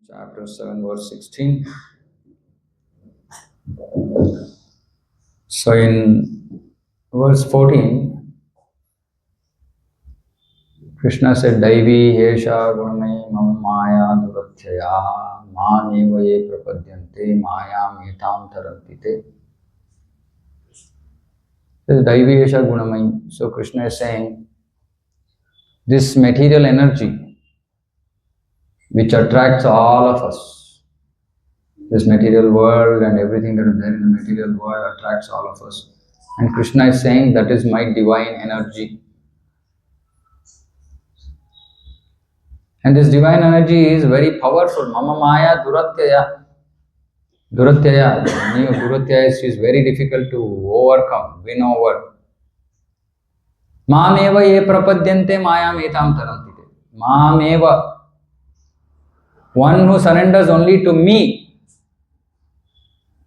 chapter 7, verse 16. So in verse 14, Krishna said, Daivi hesha gunamai mam maya duratyaya maneva ye prapadyante mayam etam tarantite. Daivi hesha gunamai. So Krishna is saying, this material energy which attracts all of us, this material world and everything that is there in the material world attracts all of us. And Krishna is saying that is my divine energy. And this divine energy is very powerful. Mama Maya Duratyaya. Duratyaya. The meaning of Duratyaya is very difficult to overcome, win over. Mameva ye prapadyante mayam etam tarantite. Mameva. One who surrenders only to me,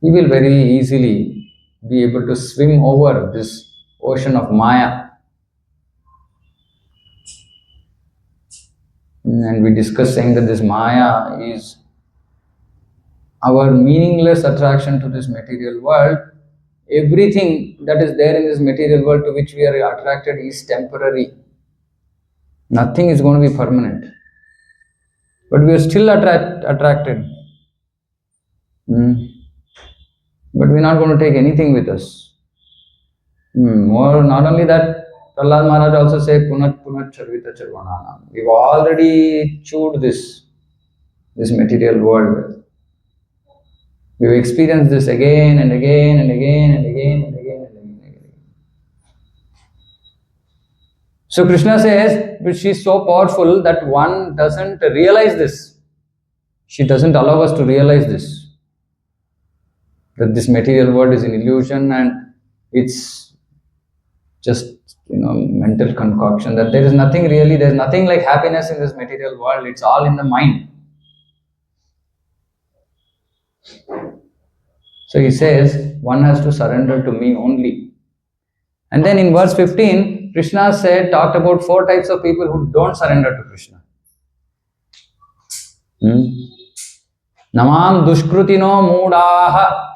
he will very easily be able to swim over this ocean of Maya. And we discussed saying that this Maya is our meaningless attraction to this material world. Everything that is there in this material world to which we are attracted is temporary. Nothing is going to be permanent. But we are still attracted. But we are not going to take anything with us. More, not only that, Prahlad Maharaj also said, Punat Punat Charvita Charvananam. We've already chewed this material world. We've experienced this again and again and again and again and again and again and again. So Krishna says, but she is so powerful that one doesn't realize this. She doesn't allow us to realize this. That this material world is an illusion and it's just, mental concoction. That there is nothing really, there is nothing like happiness in this material world. It's all in the mind. So he says, one has to surrender to me only. And then in verse 15, Krishna talked about 4 types of people who don't surrender to Krishna. Namam dushkrutino moodaha.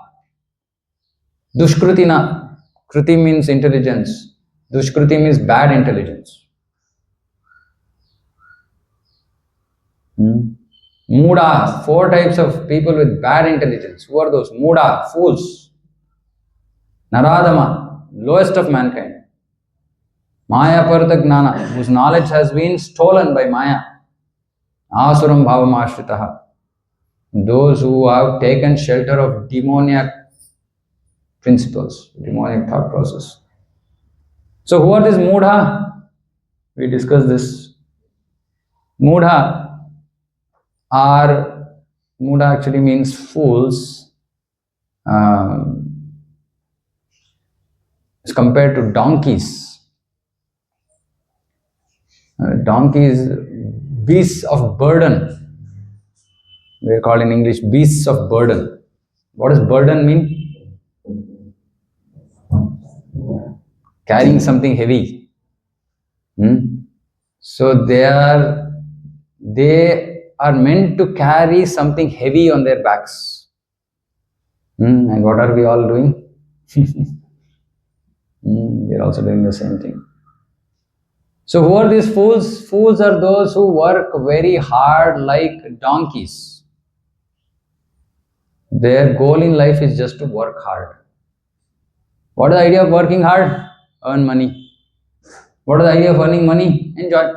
Dushkrutina. Kruti means intelligence. Dushkruti means bad intelligence. Mooda, 4 types of people with bad intelligence. Who are those? Mooda, fools. Naradama, lowest of mankind. Maya Parta Gnana, whose knowledge has been stolen by Maya. Asuram Bhavamashritaha. Those who have taken shelter of demoniac principles, demonic thought process. So who are these Moodha? We discussed this. Moodha actually means fools. As compared to donkeys. Donkeys, beasts of burden. We are called in English beasts of burden. What does burden mean? Carrying something heavy. So they are meant to carry something heavy on their backs. And what are we all doing? We are also doing the same thing. So who are these fools? Fools are those who work very hard like donkeys. Their goal in life is just to work hard. What is the idea of working hard? Earn money. What is the idea of earning money? Enjoy.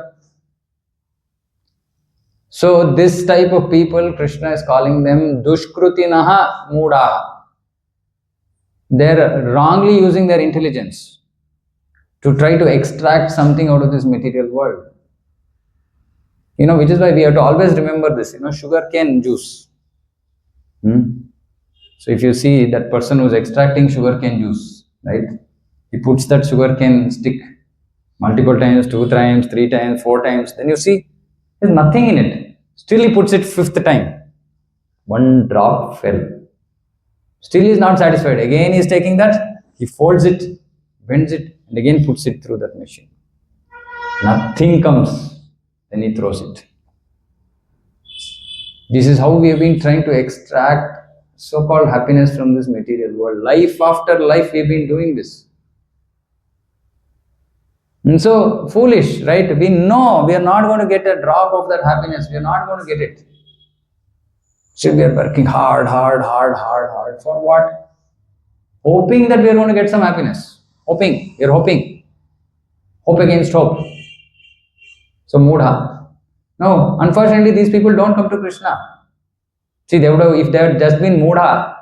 So this type of people, Krishna is calling them dushkrutinaha moodaha. They're wrongly using their intelligence to try to extract something out of this material world. Which is why we have to always remember this, sugar cane juice. So if you see that person who's extracting sugar cane juice, right? He puts that sugar cane stick multiple times, 2 times, 3 times, 4 times. Then you see there's nothing in it. Still he puts it 5th time. 1 drop fell. Still he is not satisfied. Again he is taking that, he folds it, bends it, and again puts it through that machine. Nothing comes. Then he throws it. This is how we have been trying to extract so-called happiness from this material world. Life after life we have been doing this. And so foolish, right? We know we are not going to get a drop of that happiness. We are not going to get it. So we are working hard. For what? Hoping that we are going to get some happiness. Hoping. We are hoping. Hope against hope. So mudha. No, unfortunately these people don't come to Krishna. See, they would have, if they had just been mudha,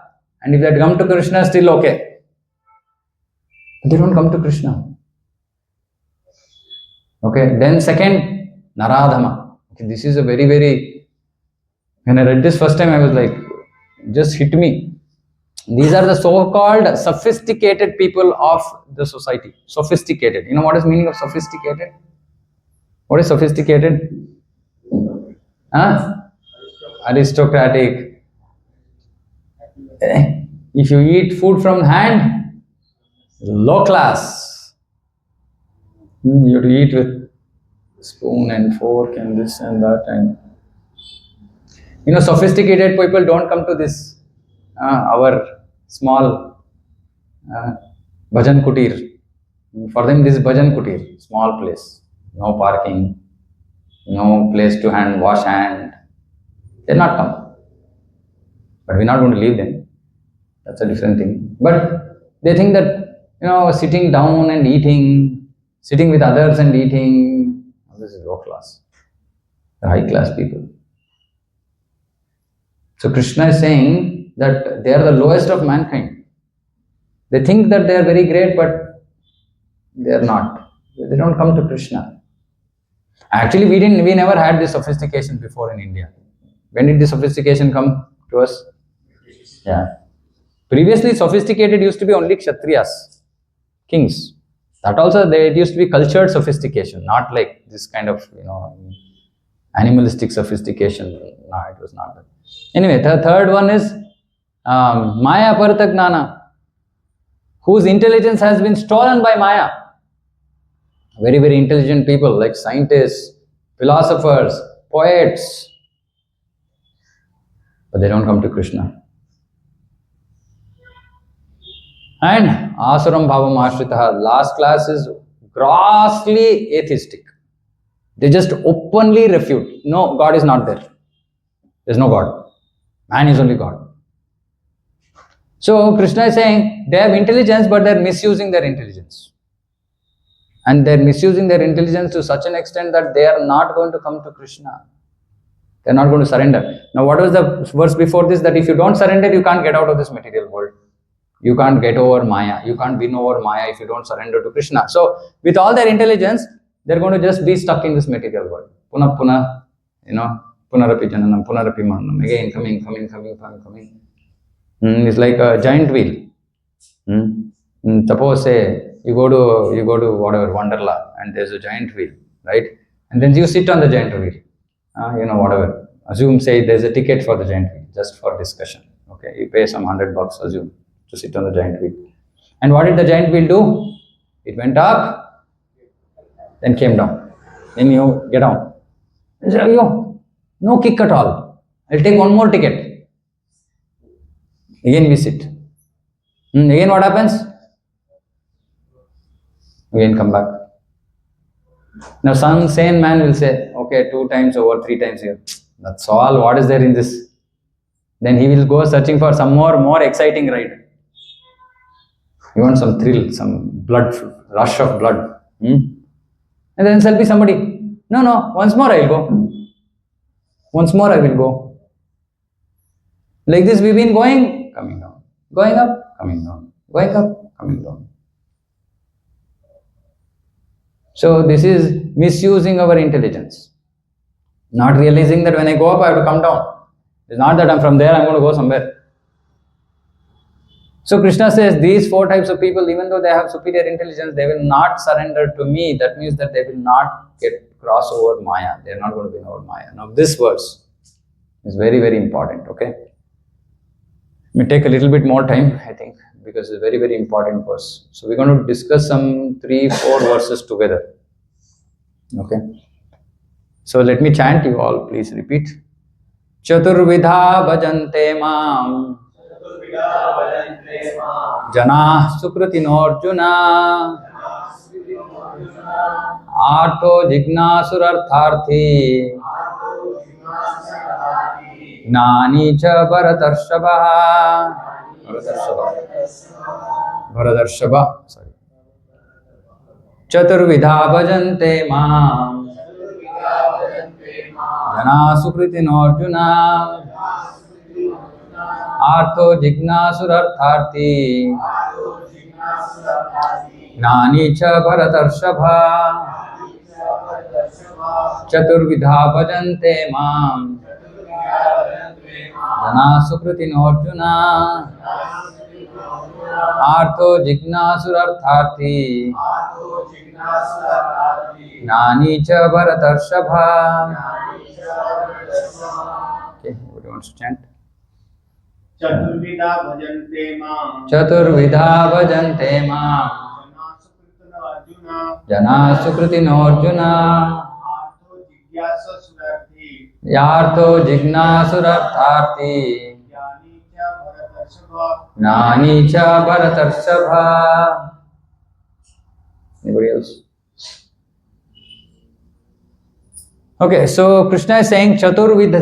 and if they had come to Krishna, still okay. But they don't come to Krishna. Okay, then second, Naradhama. Okay, this is a very, very, when I read this first time, I was like, just hit me. These are the so-called sophisticated people of the society. Sophisticated. You know what is meaning of sophisticated? What is sophisticated? Huh? Aristocratic. If you eat food from hand, low class. You have to eat with spoon and fork and this and that, and sophisticated people don't come to this our small bhajan kutir. For them, this is bhajan kutir, small place, no parking, no place to wash hand. They're not come, but we're not going to leave them. That's a different thing. But they think that sitting down and eating, sitting with others and eating, this is low class. The high class people. So Krishna is saying that they are the lowest of mankind. They think that they are very great, but they are not. They don't come to Krishna. Actually, we never had this sophistication before in India. When did this sophistication come to us? Yeah. Previously, sophisticated used to be only Kshatriyas, kings. That also, it used to be cultured sophistication, not like this kind of, animalistic sophistication. No, it was not that. Anyway, the third one is Maya Aparta Gnana, whose intelligence has been stolen by Maya. Very, very intelligent people like scientists, philosophers, poets, but they don't come to Krishna. And Asuram Bhavam Ashritaha, last class is grossly atheistic. They just openly refute. No, God is not there. There's no God. Man is only God. So Krishna is saying they have intelligence, but they're misusing their intelligence. And they're misusing their intelligence to such an extent that they are not going to come to Krishna. They're not going to surrender. Now, what was the verse before this? That if you don't surrender, you can't get out of this material world. You can't get over Maya. You can't win over Maya if you don't surrender to Krishna. So, with all their intelligence, they're going to just be stuck in this material world. Puna, punarapi jananam, punarapi maranam. Again, coming. It's like a giant wheel. Suppose, say, you go to whatever, Wonderla, and there's a giant wheel, right? And then you sit on the giant wheel. Whatever. Assume, say, there's a ticket for the giant wheel, just for discussion. Okay, you pay some $100, assume, to sit on the giant wheel. And what did the giant wheel do? It went up, then came down. Then you get down. You say, no kick at all. I'll take one more ticket. Again we sit. Again what happens? Again come back. Now some sane man will say, okay, 2 times over, 3 times here. That's all. What is there in this? Then he will go searching for some more exciting ride. You want some thrill, some blood, rush of blood. And then there'll be somebody, no, once more I will go. Once more I will go. Like this we've been going, coming down. Going up, coming down. Going up, coming down. So this is misusing our intelligence. Not realizing that when I go up, I have to come down. It's not that I'm from there, I'm going to go somewhere. So Krishna says these 4 types of people, even though they have superior intelligence, they will not surrender to me. That means that they will not cross over Maya. They are not going to win over Maya. Now this verse is very, very important. Okay. It may take a little bit more time, I think, because it's a very, very important verse. So we're going to discuss some 3-4 verses together. Okay. So let me chant, you all please repeat. Chaturvidha bhajante mam Janah Sukritino Arjuna Artho Jignasurartharthi Gnani cha Bharatarshava Bharatarshava sorry Chaturvidha bhajante mam Jana Sukritino Arjuna Artho Jignasurartharthi Gnani cha Bharatarshava Chaturvidha bhajante mam Jana Sukritino Arjuna Artho Jignasurartharthi Gnani cha Bharatarshava. Okay, what do you want to chant? Chaturvidha bhajante mam Chaturvidha bhajante mam Jana Sukritino Arjuna Yartho Jignasurartharthi Gnani cha Bharatarshava. Anybody else? Okay, so Krishna is saying Chaturvidha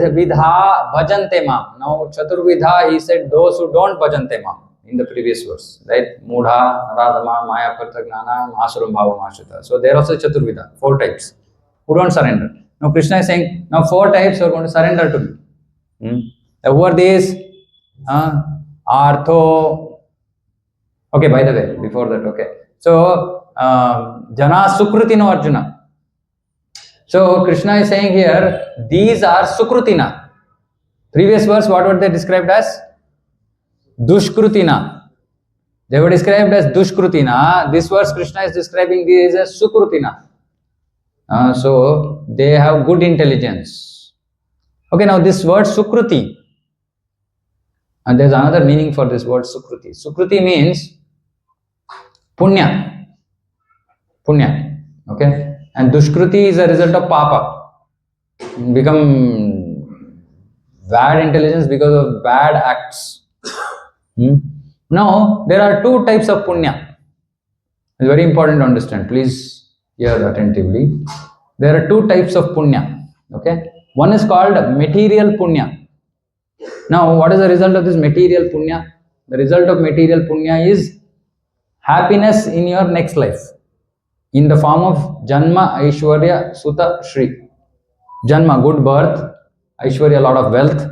bhajante mam. Now Chaturvidha, he said those who don't bhajante mam in the previous verse, right? Mudha, Naradama, Maya Partagnana, Asuram Bhava Mashrita. So there also Chaturvidha, 4 types who don't surrender. Now Krishna is saying, now 4 types are going to surrender to me. Who are these? Artho. Okay, by the way, before that, okay. So, Jana Sukritino Arjuna. So Krishna is saying here, these are Sukrutina. Previous verse, what were they described as? Dushkrutina. They were described as Dushkrutina. This verse, Krishna is describing these as Sukrutina. So they have good intelligence. Okay, now this word Sukruti, and there's another meaning for this word Sukruti. Sukruti means Punya. Punya. Okay. And Dushkruti is a result of Papa. Become bad intelligence because of bad acts. Now, there are 2 types of Punya. It's very important to understand. Please hear attentively. There are 2 types of Punya. Okay. One is called material Punya. Now, what is the result of this material Punya? The result of material Punya is happiness in your next life, in the form of Janma, Aishwarya, Sutta, Shri. Janma, good birth. Aishwarya, lot of wealth.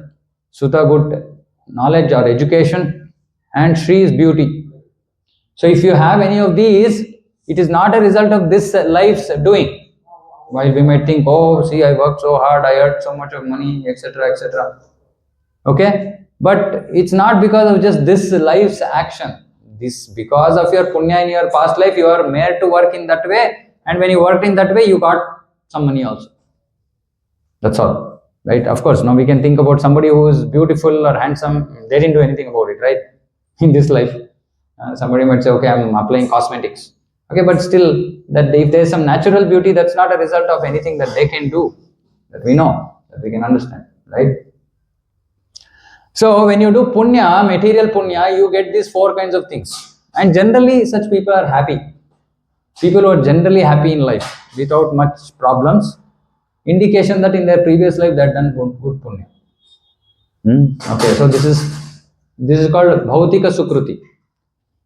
Sutta, good knowledge or education. And Shri is beauty. So if you have any of these, it is not a result of this life's doing. While we might think, oh, see, I worked so hard, I earned so much of money, etc., etc. Okay? But it's not because of just this life's action. This, because of your punya in your past life, you are made to work in that way, and when you worked in that way, you got some money also. That's all, right? Of course, now we can think about somebody who is beautiful or handsome. They didn't do anything about it, right? In this life, somebody might say, okay, I'm applying cosmetics. Okay, but still, that if there is some natural beauty, that's not a result of anything that they can do, that we know, that we can understand, right? So when you do punya, material punya, you get these 4 kinds of things. And generally, such people are happy. People who are generally happy in life, without much problems. Indication that in their previous life, they had done good punya. Okay, so this is called Bhautika Sukruti.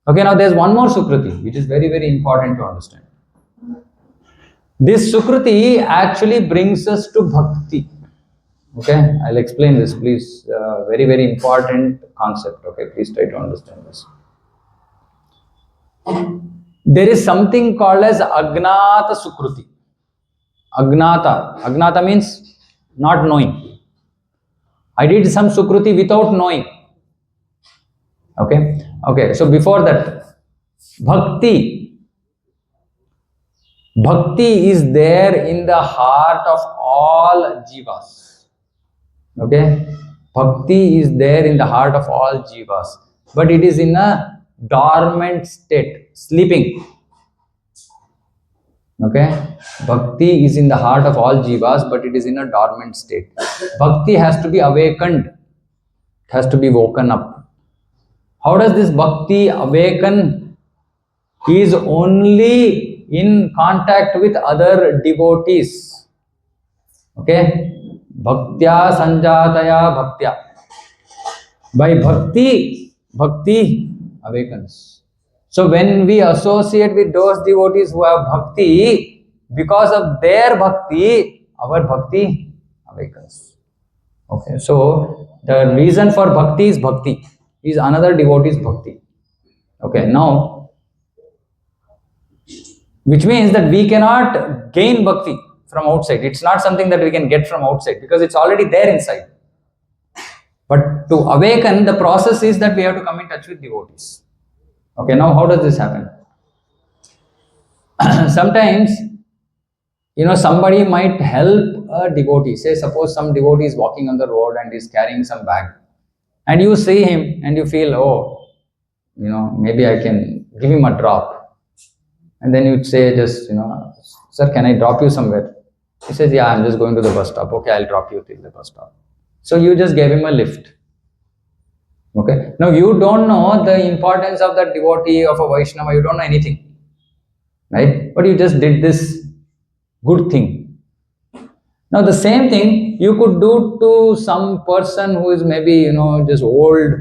Okay, now there's one more Sukruti, which is very, very important to understand. This Sukruti actually brings us to Bhakti. Okay, I'll explain this, please. Very, very important concept. Okay, please try to understand this. There is something called as Agnata Sukruti. Agnata means not knowing. I did some Sukruti without knowing. Okay, so before that, Bhakti is there in the heart of all jivas. Okay, Bhakti is there in the heart of all jivas, but it is in a dormant state, sleeping. Okay? Bhakti is in the heart of all jivas, but it is in a dormant state. Bhakti has to be awakened. It has to be woken up. How does this bhakti awaken? He is only in contact with other devotees. Okay? Bhaktya sanjataya bhaktya. By bhakti awakens. So when we associate with those devotees who have bhakti, because of their bhakti, our bhakti awakens. Okay, so the reason for bhakti is another devotee's bhakti. Okay, now, which means that we cannot gain bhakti from outside. It's not something that we can get from outside because it's already there inside. But to awaken, the process is that we have to come in touch with devotees. Okay, now how does this happen? Sometimes, somebody might help a devotee. Say, suppose some devotee is walking on the road and is carrying some bag. And you see him and you feel, oh, maybe I can give him a drop. And then you say, just, sir, can I drop you somewhere? He says, yeah, I'm just going to the bus stop. Okay, I'll drop you till the bus stop. So you just gave him a lift. Okay. Now you don't know the importance of that devotee of a Vaishnava. You don't know anything, right? But you just did this good thing. Now the same thing you could do to some person who is maybe just old,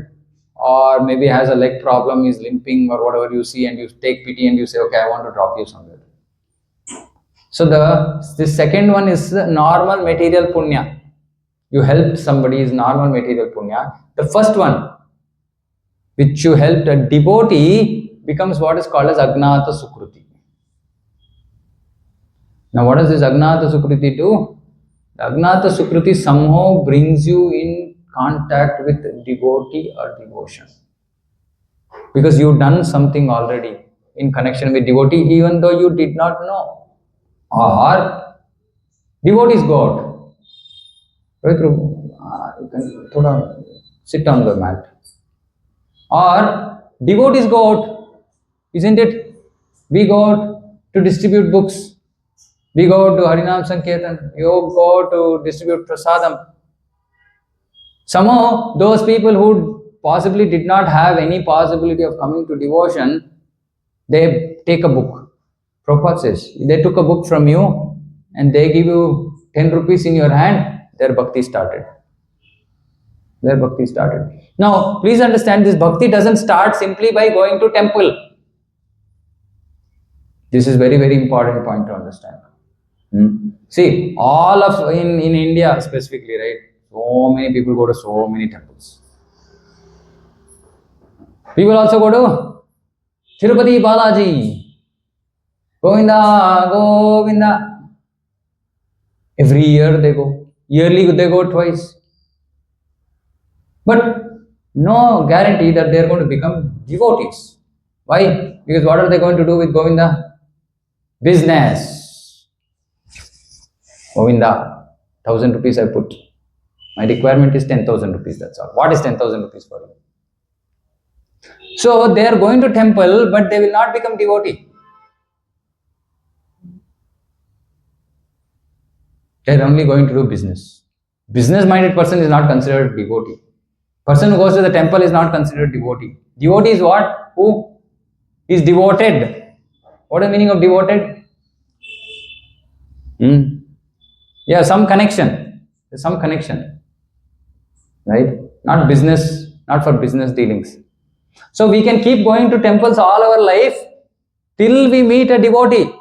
or maybe has a leg problem, is limping or whatever you see, and you take pity and you say, okay, I want to drop you somewhere. So the second one is normal material punya. You helped somebody is normal material punya. The first one, which you helped a devotee, becomes what is called as Agnata Sukruti. Now what does this Agnata Sukruti do? The Agnata Sukruti somehow brings you in contact with devotee or devotion. Because you've done something already in connection with devotee, even though you did not know. Or devotees go out. You can sit on the mat. Or devotees go out, isn't it? We go out to distribute books. We go out to Harinam Sankirtan. You go out to distribute prasadam. Somehow, those people who possibly did not have any possibility of coming to devotion, they take a book. Prabhupada says, they took a book from you and they give you 10 rupees in your hand, their bhakti started. Their bhakti started. Now, please understand, this bhakti doesn't start simply by going to temple. This is very, very important point to understand. See, all of in India specifically, right? So many people go to so many temples. People also go to Tirupati Balaji. Govinda, Govinda. Every year they go. Yearly they go twice. But no guarantee that they are going to become devotees. Why? Because what are they going to do with Govinda? Business. Govinda, 1,000 rupees I put. My requirement is 10,000 rupees, that's all. What is 10,000 rupees for you? So they are going to temple, but they will not become devotee. They are only going to do business. Business-minded person is not considered devotee. Person who goes to the temple is not considered devotee. Devotee is what? Who is devoted. What is the meaning of devoted? Yeah, some connection. There's some connection. Right? Not business, not for business dealings. So we can keep going to temples all our life till we meet a devotee.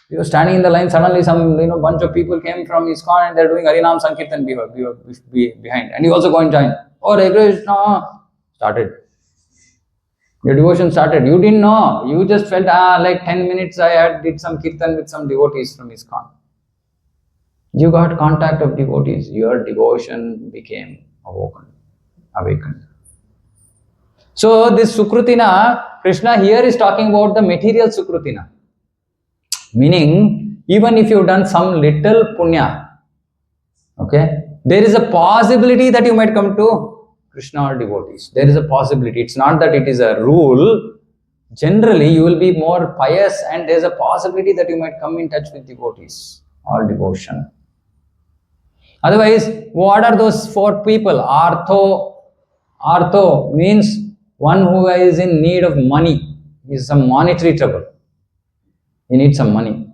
You are standing in the line, suddenly some bunch of people came from ISKCON and they're doing Harinam Sankirtan behind. And you also go and join. Oh, Hare Krishna. Started. Your devotion started. You didn't know. You just felt, like 10 minutes I did some kirtan with some devotees from ISKCON. You got contact of devotees. Your devotion became awakened. So this Sukrutina, Krishna here is talking about the material Sukrutina. Meaning, even if you've done some little punya, okay, there is a possibility that you might come to Krishna or devotees. There is a possibility. It's not that it is a rule, generally you will be more pious, and there's a possibility that you might come in touch with devotees or devotion. Otherwise, what are those four people? Artho means one who is in need of money. He is some monetary trouble. He needs some money.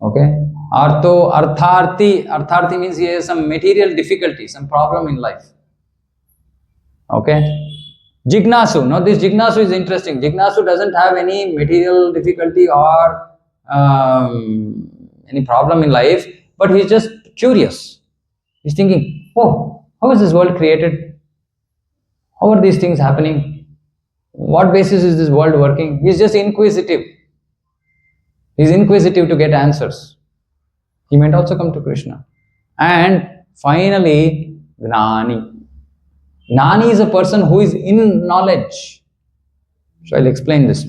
Okay? Artharthi means he has some material difficulty, some problem in life. Okay? Jignasu. Now this Jignasu is interesting. Jignasu doesn't have any material difficulty or any problem in life, but he's just curious. He's thinking, oh, how is this world created? How are these things happening? What basis is this world working? He's just inquisitive. He's inquisitive to get answers. He might also come to Krishna. And finally, Gnani. Gnani is a person who is in knowledge. So I'll explain this.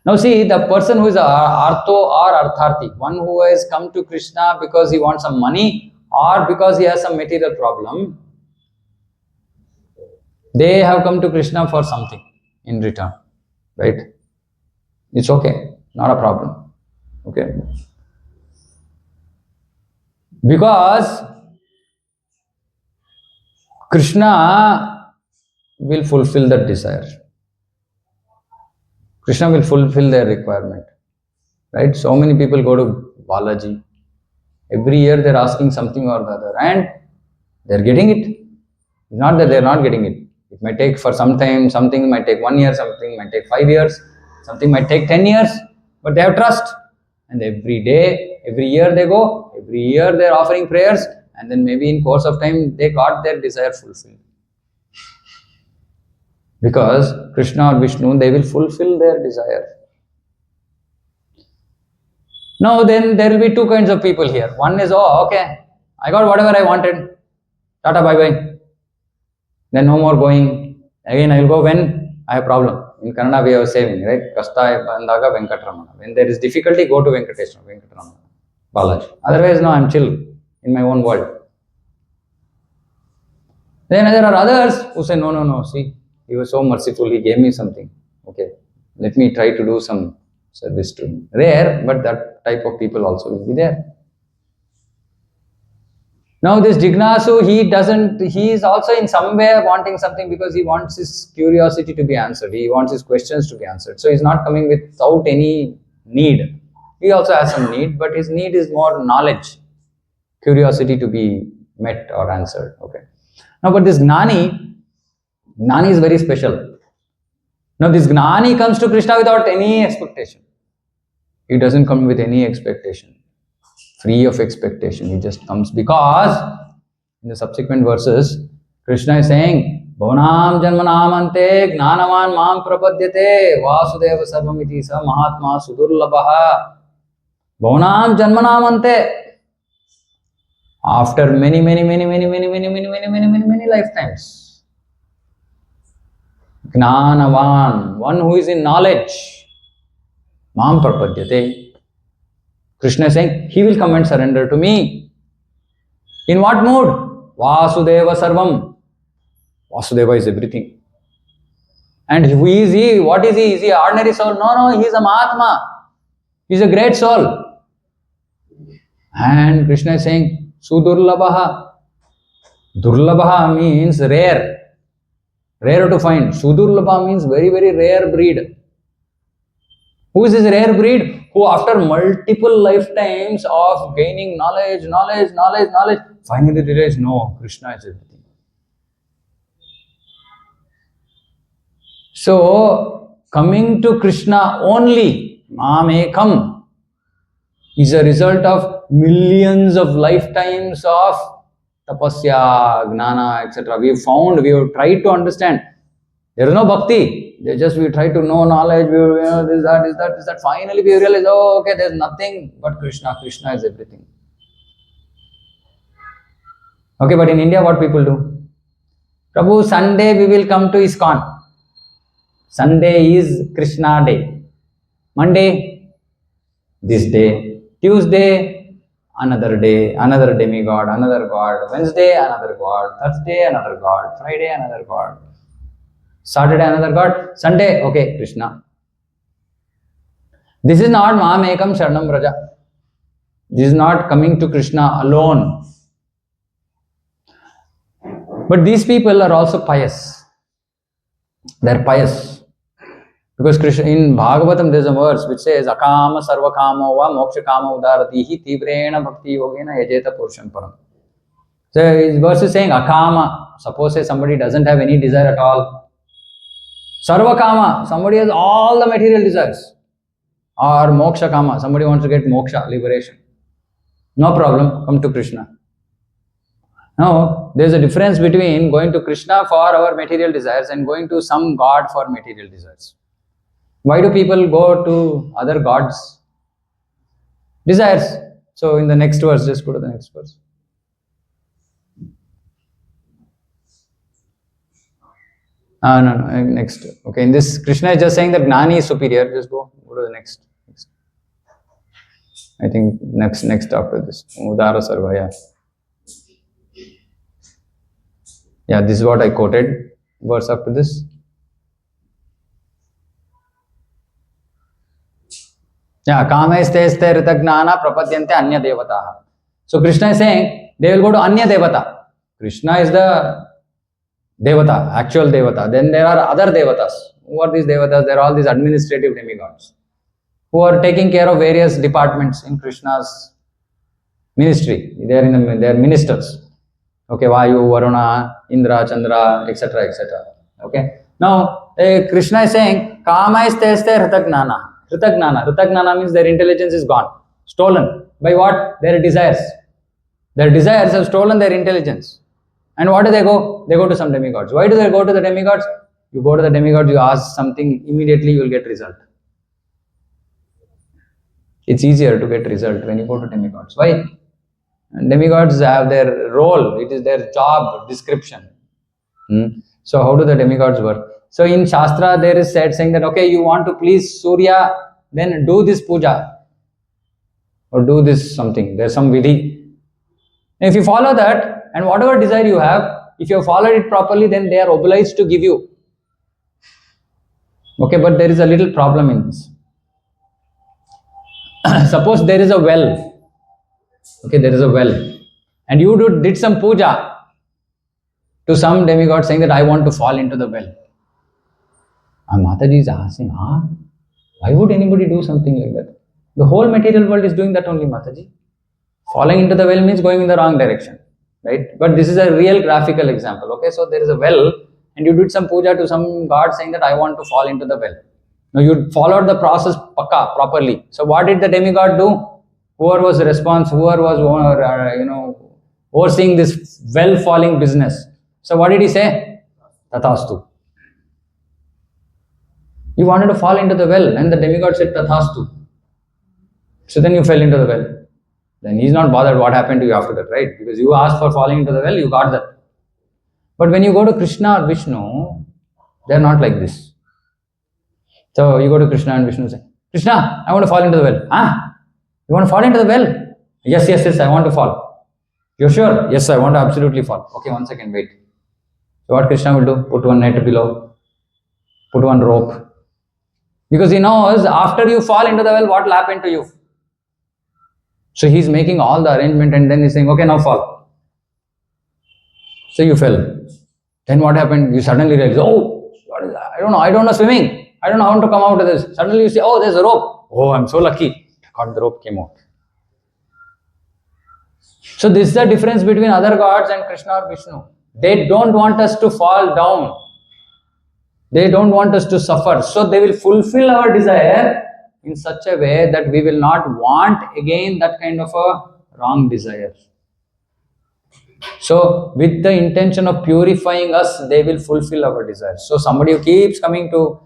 Now see, the person who is Artho or Artharthi, one who has come to Krishna because he wants some money or because he has some material problem, they have come to Krishna for something in return, right? It's okay, not a problem. Okay. Because Krishna will fulfill that desire. Krishna will fulfill their requirement. Right? So many people go to Balaji. Every year they're asking something or the other, and they're getting it. It's not that they're not getting it. It might take for some time, something might take 1 year, something might take 5 years, something might take 10 years, but they have trust. And every day, every year they go, every year they're offering prayers, and then maybe in course of time they got their desire fulfilled. Because Krishna or Vishnu, they will fulfill their desire. Now then there will be two kinds of people here. One is, oh okay, I got whatever I wanted. Tata bye bye. Then no more going. Again I will go when I have problem. In Kannada we have saying, right? Kasta bandaga Venkatramana. When there is difficulty, go to Venkatramana, Balaji. Otherwise, no, I'm chill in my own world. Then there are others who say, no, see, he was so merciful, he gave me something. Okay, let me try to do some service to him. Rare, but that type of people also will be there. Now this Jignasu, he is also in some way wanting something because he wants his curiosity to be answered. He wants his questions to be answered. So he's not coming without any need. He also has some need, but his need is more knowledge, curiosity to be met or answered. Okay. Now, but this Gnani is very special. Now, this Gnani comes to Krishna without any expectation. He doesn't come with any expectation, free of expectation. He just comes because in the subsequent verses, Krishna is saying, Bhavanam janmanamante gnanavan mam prapadyate vasudeva sarvamiti sa mahatma sudurlabha. Bhavanam janmanamante. After many lifetimes. Gnanavan, one who is in knowledge. Mam prapadyate. Krishna is saying, he will come and surrender to me. In what mood? Vasudeva sarvam. Vasudeva is everything. And who is he? What is he? Is he an ordinary soul? No, he is a Mahatma. He is a great soul. And Krishna is saying, Sudurlabha. Durlabha means rare. Rare to find. Sudurlabha means very rare breed. Who is this rare breed? Who after multiple lifetimes of gaining knowledge, finally realized, no, Krishna is everything. So, coming to Krishna only, Mamekam, is a result of millions of lifetimes of tapasya, gnana, etc. We have tried to understand. There is no bhakti. We try to know knowledge, this, that. Finally we realize, oh, okay, there's nothing but Krishna. Krishna is everything. Okay, but in India, what people do? Prabhu, Sunday we will come to ISKCON. Sunday is Krishna day. Monday, this day. Tuesday, another day, another demigod, another god. Wednesday, another god. Thursday, another god. Friday, another god. Saturday another god, Sunday, okay, Krishna. This is not Mamekam Sharanam Vraja. This is not coming to Krishna alone. But these people are also pious. They are pious. Because Krishna, in Bhagavatam there is a verse which says, Akama sarvakamo va moksha kama udaratihi tivrena bhakti yogena yajeta purusham param. So his verse is saying Akama. Suppose say somebody doesn't have any desire at all. Sarvakama, somebody has all the material desires. Or moksha kama, somebody wants to get moksha, liberation. No problem, come to Krishna. Now, there is a difference between going to Krishna for our material desires and going to some god for material desires. Why do people go to other gods? Desires. So in the next verse, just go to the next verse. No, next. Okay, in this, Krishna is just saying that Gnani is superior. Just go to the next. I think next after this. Udara Sarva, yeah. Yeah, this is what I quoted. Verse after this. Yeah, Kameste Ritagnana Prapadyante Anya Devataha. So Krishna is saying they will go to Anya Devata. Krishna is the Devata, actual Devata. Then there are other Devatas. Who are these Devatas? They are all these administrative demigods who are taking care of various departments in Krishna's ministry. They are ministers. Okay, Vayu, Varuna, Indra, Chandra, etc., etc. Okay. Now Krishna is saying, Kama is teste Ritagnana. Ritagnana means their intelligence is gone, stolen. By what? Their desires. Their desires have stolen their intelligence. And what do? They go to some demigods. Why do they go to the demigods? You go to the demigods, you ask something, immediately you will get result. It's easier to get result when you go to demigods. Why? And demigods have their role, it is their job description. So how do the demigods work? So in Shastra there is said saying that, okay, you want to please Surya, then do this puja or do this something. There's some vidhi. If you follow that, and whatever desire you have, if you have followed it properly, then they are obliged to give you. Okay, but there is a little problem in this. Suppose there is a well. Okay, there is a well. And you did some puja to some demigod saying that I want to fall into the well. And Mataji is asking, why would anybody do something like that? The whole material world is doing that only, Mataji. Falling into the well means going in the wrong direction. Right? But this is a real graphical example. Okay, so there is a well and you did some puja to some god saying that I want to fall into the well. Now you followed the process properly. So what did the demigod do? Whoever was responsible, whoever was overseeing this well falling business. So what did he say? Tathastu. You wanted to fall into the well and the demigod said Tathastu. So then you fell into the well. Then he's not bothered what happened to you after that, right? Because you asked for falling into the well, you got that. But when you go to Krishna or Vishnu, they're not like this. So you go to Krishna and Vishnu and say, Krishna, I want to fall into the well. You want to fall into the well? Yes, I want to fall. You're sure? Yes, I want to absolutely fall. Okay, 1 second, wait. So what Krishna will do? Put one net below, put one rope. Because he knows after you fall into the well, what will happen to you? So he's making all the arrangement and then he's saying, okay, now fall. So you fell. Then what happened? You suddenly realize, what is that? I don't know swimming. I don't know how to come out of this. Suddenly you say, there's a rope. I'm so lucky. God, the rope came out. So this is the difference between other gods and Krishna or Vishnu. They don't want us to fall down. They don't want us to suffer. So they will fulfill our desire in such a way that we will not want again that kind of a wrong desire. So with the intention of purifying us, they will fulfill our desires. So somebody who keeps coming to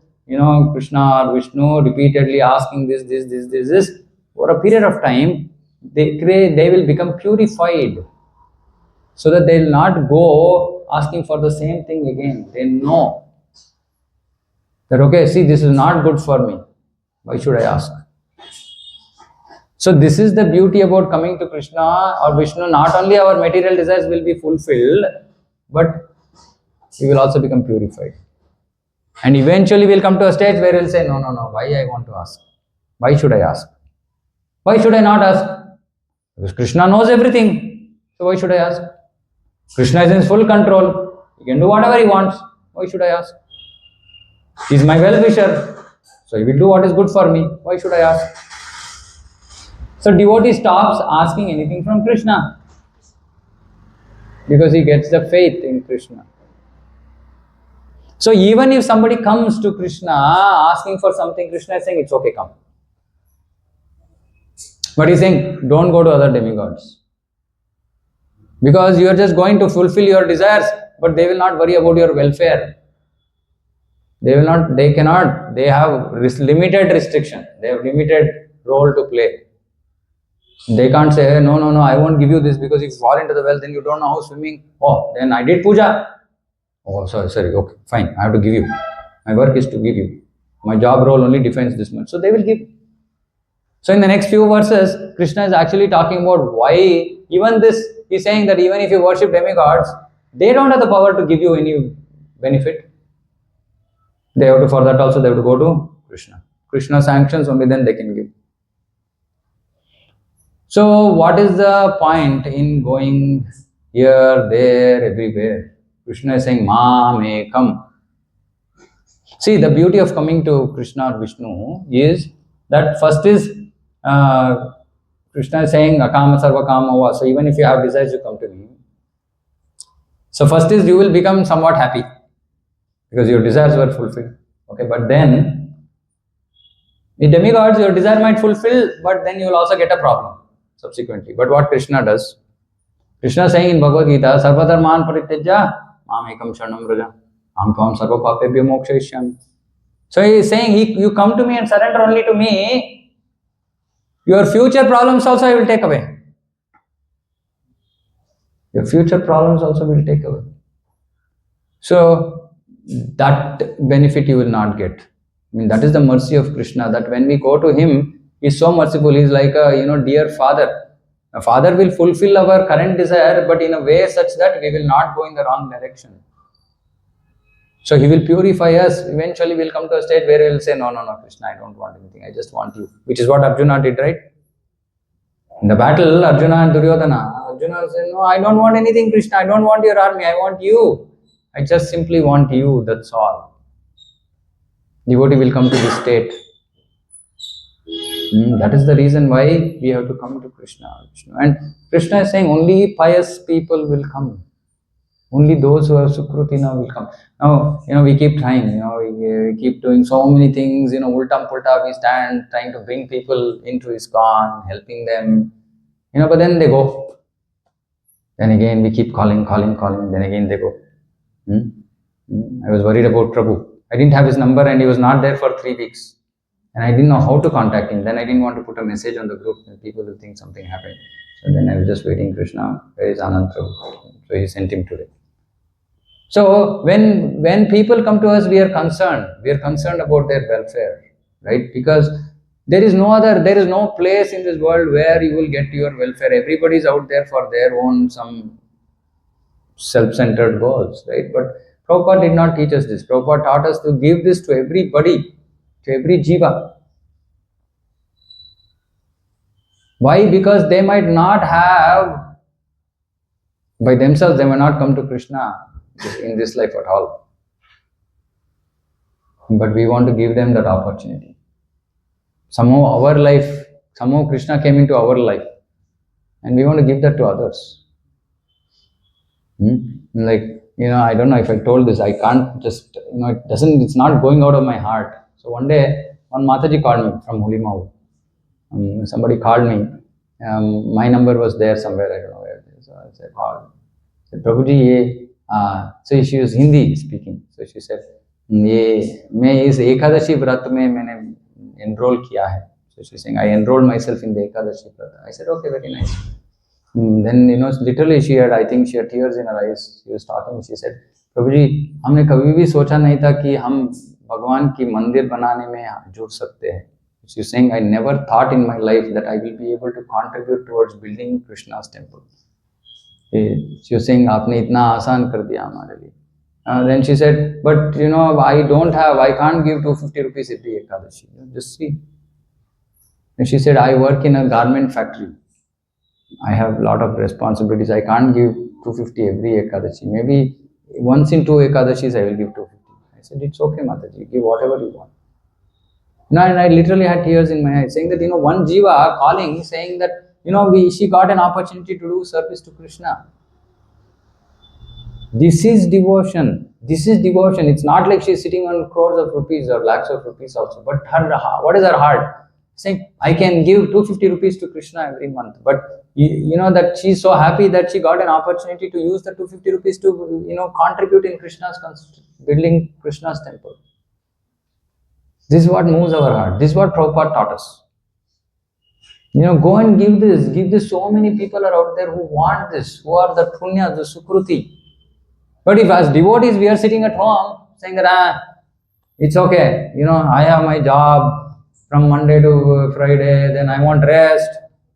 Krishna or Vishnu repeatedly asking this, for a period of time, they will become purified. So that they will not go asking for the same thing again. They know that, okay, see, this is not good for me. Why should I ask? So this is the beauty about coming to Krishna or Vishnu. Not only our material desires will be fulfilled, but we will also become purified. And eventually we'll come to a stage where we'll say, no, no, no, why I want to ask? Why should I ask? Why should I not ask? Because Krishna knows everything. So why should I ask? Krishna is in full control. He can do whatever he wants. Why should I ask? He is my well-wisher. So he will do what is good for me. Why should I ask? So devotee stops asking anything from Krishna because he gets the faith in Krishna. So even if somebody comes to Krishna asking for something, Krishna is saying, it's okay, come. But he's saying, don't go to other demigods. Because you are just going to fulfill your desires, but they will not worry about your welfare. They have limited restriction. They have limited role to play. They can't say, no, no, no, I won't give you this because if you fall into the well, then you don't know how swimming. Oh, then I did puja. Oh, sorry, okay, fine, I have to give you. My work is to give you. My job role only defines this much. So they will give. So in the next few verses, Krishna is actually talking about why even this, he's saying that even if you worship demigods, they don't have the power to give you any benefit. They have to, for that also, they have to go to Krishna. Krishna sanctions, only then they can give. So what is the point in going here, there, everywhere? Krishna is saying, Ma me come. See, the beauty of coming to Krishna or Vishnu is that first is Krishna is saying Akama Sarva Kama. So even if you have desires, you come to me. So first is you will become somewhat happy because your desires were fulfilled. Okay, but then in demigods, your desire might fulfill, but then you will also get a problem subsequently. But what Krishna does? Krishna is saying in Bhagavad Gita, Sarva dharman parityaja mamekam sharanam vraja aham tvam sarva papebhyo mokshayishyami. So he is saying, you come to me and surrender only to me, your future problems also I will take away. Your future problems also will take away. So that benefit you will not get. I mean, that is the mercy of Krishna, that when we go to him, he is so merciful. He is like a dear father. A father will fulfill our current desire, but in a way such that we will not go in the wrong direction. So he will purify us. Eventually we will come to a state where we will say, no, no, no, Krishna, I don't want anything. I just want you. Which is what Arjuna did, right? In the battle, Arjuna and Duryodhana, Arjuna said, no, I don't want anything, Krishna. I don't want your army. I want you. I just simply want you. That's all. Devotee will come to this state. That is the reason why we have to come to Krishna. And Krishna is saying only pious people will come. Only those who are Sukrutina will come. Now, we keep trying, we keep doing so many things, ultam pulta, we stand trying to bring people into ISKCON, helping them, but then they go. Then again, we keep calling, then again they go. I was worried about Prabhu. I didn't have his number and he was not there for 3 weeks. And I didn't know how to contact him. Then I didn't want to put a message on the group and people will think something happened. So then I was just waiting, Krishna, where is Anand Prabhu? So he sent him today. So when people come to us, we are concerned. We are concerned about their welfare, right? Because there is no place in this world where you will get your welfare. Everybody is out there for their own some self-centered goals, right? But Prabhupada did not teach us this. Prabhupada taught us to give this to everybody, to every jiva. Why? Because they might not have, by themselves, they may not come to Krishna in this life at all. But we want to give them that opportunity. Somehow Krishna came into our life and we want to give that to others. I don't know if I told this, I can't just, it's not going out of my heart. So one day, one Mataji called me from Hulimau. Somebody called me. My number was there somewhere, I don't know where it is. So I said, Prabhuji, so she was Hindi speaking. So she said, मैं इस एकादशी व्रत में मैंने enroll किया है. So she's saying, I enrolled myself in the Ekadashi Vrata. I said, okay, very nice. Then, literally I think she had tears in her eyes. She was talking, she said, Prabhuji, हमने कभी भी सोचा नहीं था कि हम भगवान की मंदिर बनाने में जुड़ सकते हैं. She's saying, I never thought in my life that I will be able to contribute towards building Krishna's temple. She was saying, आपने इतना आसान कर दिया हमारे लिए. Then she said, but I can't give 250 rupees every Ekadashi. Just see. And she said, I work in a garment factory. I have a lot of responsibilities. I can't give 250 every Ekadashi. Maybe once in two Ekadashis I will give 250. I said, it's okay, Mataji, give whatever you want. And I literally had tears in my eyes, saying that, one Jiva calling, saying that, she got an opportunity to do service to Krishna. This is devotion. This is devotion. It's not like she's sitting on crores of rupees or lakhs of rupees also. But what is her heart? Saying, I can give 250 rupees to Krishna every month. But that she's so happy that she got an opportunity to use the 250 rupees to, contribute in Krishna's building Krishna's temple. This is what moves our heart. This is what Prabhupada taught us. Go and give this. Give this. So many people are out there who want this, who are the punya, the sukruti. But if as devotees we are sitting at home saying that, it's okay, I have my job from Monday to Friday, then I want rest,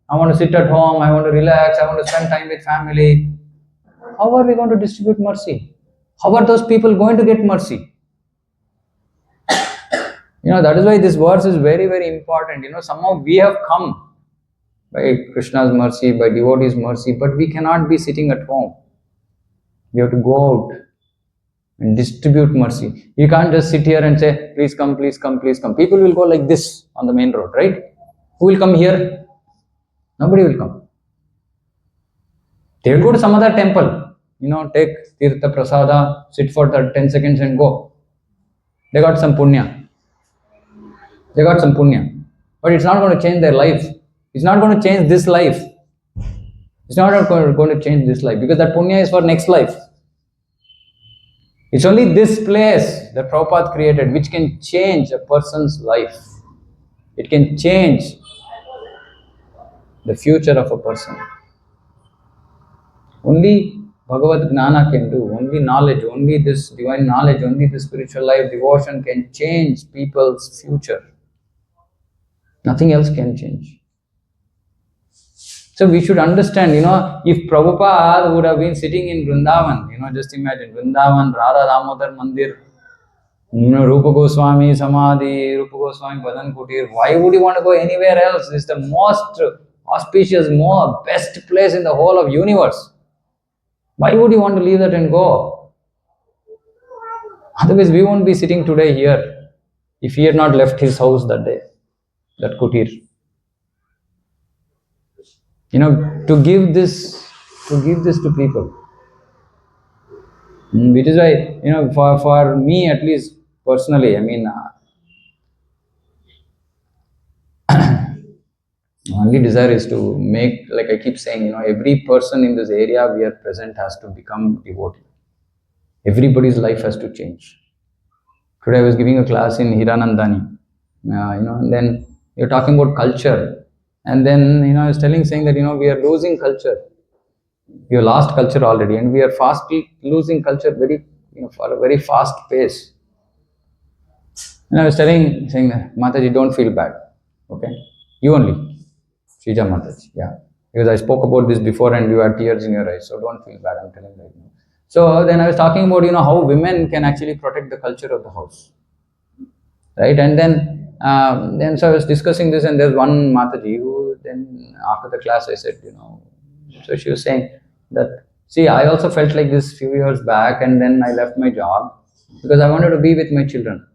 I want to sit at home, I want to relax, I want to spend time with family. How are we going to distribute mercy? How are those people going to get mercy? That is why this verse is very, very important. Somehow we have come by Krishna's mercy, by devotees' mercy, but we cannot be sitting at home. We have to go out and distribute mercy. You can't just sit here and say, please come, please come, please come. People will go like this on the main road, right? Who will come here? Nobody will come. They will go to some other temple, take Tirtha Prasada, sit for 10 seconds and go. They got some punya. They got some punya. But it's not going to change their life. It's not going to change this life. It's not going to change this life because that punya is for next life. It's only this place that Prabhupada created which can change a person's life. It can change the future of a person. Only Bhagavad Gnana can do, only knowledge, only this divine knowledge, only the spiritual life, devotion can change people's future. Nothing else can change. So we should understand, if Prabhupada would have been sitting in Vrindavan, just imagine, Vrindavan, Radha Damodar Mandir, Rupa Goswami Samadhi, Rupa Goswami Bhajan Kutir, why would you want to go anywhere else? It's the most auspicious, best place in the whole of universe. Why would you want to leave that and go? Otherwise, we won't be sitting today here if he had not left his house that day, that kutir. To give this to people. Which is why, for me at least personally, only desire is to make, like I keep saying, every person in this area we are present has to become devotee. Everybody's life has to change. Today I was giving a class in Hiranandani, and then you're talking about culture. And then, I was saying that, we are losing culture. We have lost culture already and we are fastly losing culture for a very fast pace. And I was saying that, Mataji, don't feel bad. Okay? You only. Shrija Mataji. Yeah. Because I spoke about this before and you had tears in your eyes. So don't feel bad, I'm telling you right now. So then I was talking about, how women can actually protect the culture of the house. Right? And then so I was discussing this and there's one Mataji who then after the class I said, so she was saying that, see, I also felt like this few years back and then I left my job because I wanted to be with my children.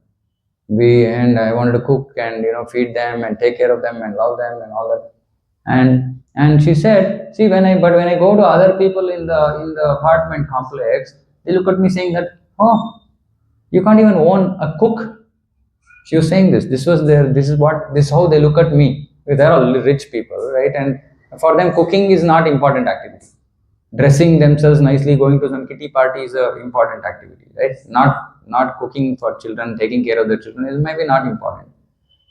And I wanted to cook and, feed them and take care of them and love them and all that. And she said, see, when I go to other people in the apartment complex, they look at me saying that, oh, you can't even own a cook. She was saying this is how they look at me. They're all rich people, right? And for them, cooking is not important activity. Dressing themselves nicely, going to some kitty party is an important activity, right? Not cooking for children, taking care of their children is maybe not important.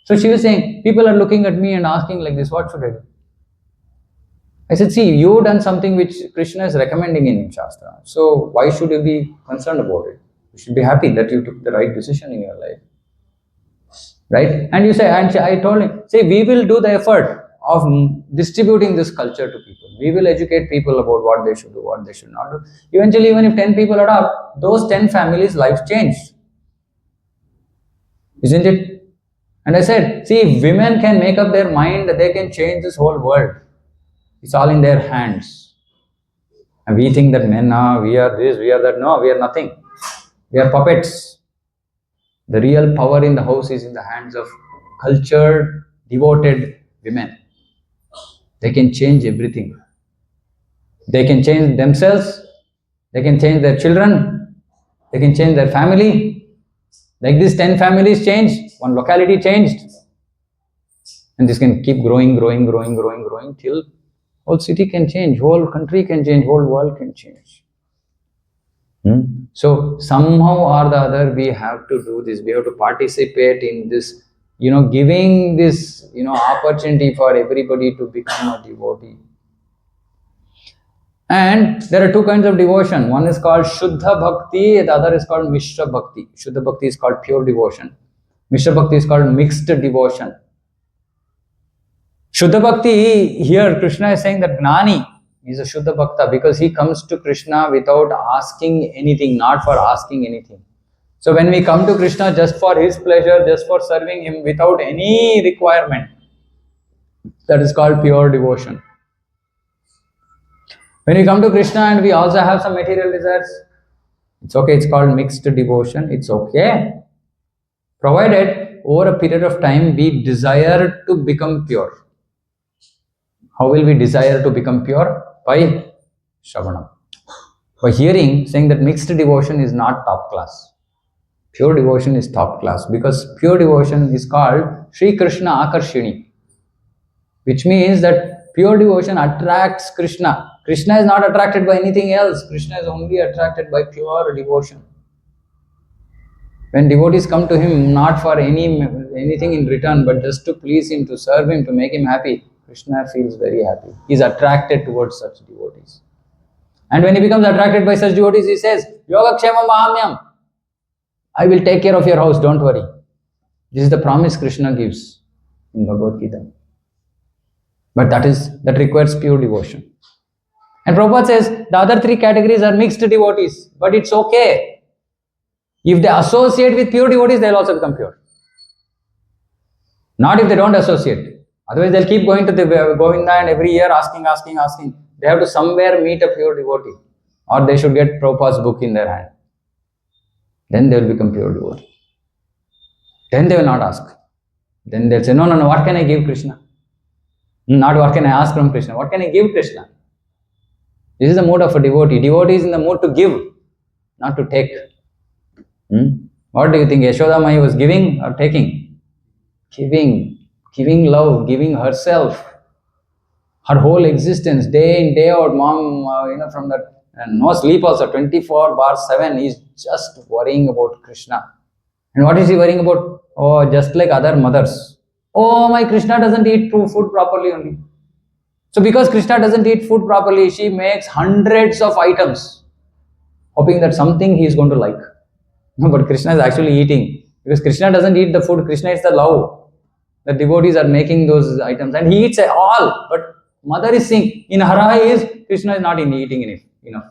So she was saying, people are looking at me and asking like this, what should I do? I said, see, you've done something which Krishna is recommending in Shastra. So why should you be concerned about it? You should be happy that you took the right decision in your life. Right? And you say, and I told him, say, we will do the effort of distributing this culture to people. We will educate people about what they should do, what they should not do. Eventually, even if 10 people adopt, those 10 families' lives change. Isn't it? And I said, see, if women can make up their mind, they can change this whole world. It's all in their hands. And we think that men are, we are this, we are that. No, we are nothing. We are puppets. The real power in the house is in the hands of cultured, devoted women. They can change everything. They can change themselves. They can change their children. They can change their family. Like this, 10 families changed. One locality changed. And this can keep growing till whole city can change, whole country can change, whole world can change. So somehow or the other we have to do this. We have to participate in this, giving this, opportunity for everybody to become a devotee. And there are two kinds of devotion. One is called Shuddha Bhakti, the other is called Mishra Bhakti. Shuddha Bhakti is called pure devotion. Mishra Bhakti is called mixed devotion. Shuddha Bhakti, here Krishna is saying that Gnani is a Shuddha Bhakta because he comes to Krishna without asking anything, not for asking anything. So when we come to Krishna just for his pleasure, just for serving him without any requirement, that is called pure devotion. When we come to Krishna and we also have some material desires, it's okay, it's called mixed devotion, it's okay. Provided over a period of time we desire to become pure. How will we desire to become pure? By Shravanam. By hearing, saying that mixed devotion is not top class. Pure devotion is top class because pure devotion is called Sri Krishna Akarshini, which means that pure devotion attracts Krishna. Krishna is not attracted by anything else. Krishna is only attracted by pure devotion. When devotees come to him not for anything in return, but just to please him, to serve him, to make him happy, Krishna feels very happy. He is attracted towards such devotees. And when he becomes attracted by such devotees, he says, Yogakshemam Mahamyam. I will take care of your house, don't worry. This is the promise Krishna gives in Bhagavad Gita. But that requires pure devotion. And Prabhupada says, the other three categories are mixed devotees, but it's okay. If they associate with pure devotees, they'll also become pure. Not if they don't associate. Otherwise, they'll keep going to the Govinda and every year asking. They have to somewhere meet a pure devotee. Or they should get Prabhupada's book in their hand. Then they will become pure devotee. Then they will not ask. Then they'll say, no, what can I give Krishna? Not what can I ask from Krishna. What can I give Krishna? This is the mood of a devotee. Devotee is in the mood to give, not to take. What do you think? Yashoda Mai was giving or taking? Giving love, giving herself, her whole existence, day in, day out. Mom, from that, and no sleep also, 24/7, is just worrying about Krishna. And what is he worrying about? Oh, just like other mothers. Oh, my Krishna doesn't eat food properly only. So because Krishna doesn't eat food properly, she makes hundreds of items, hoping that something he is going to like. No, but Krishna is actually eating. Because Krishna doesn't eat the food, Krishna eats the love. The devotees are making those items and he eats all. But mother is saying, in her eyes, Krishna is not eating enough.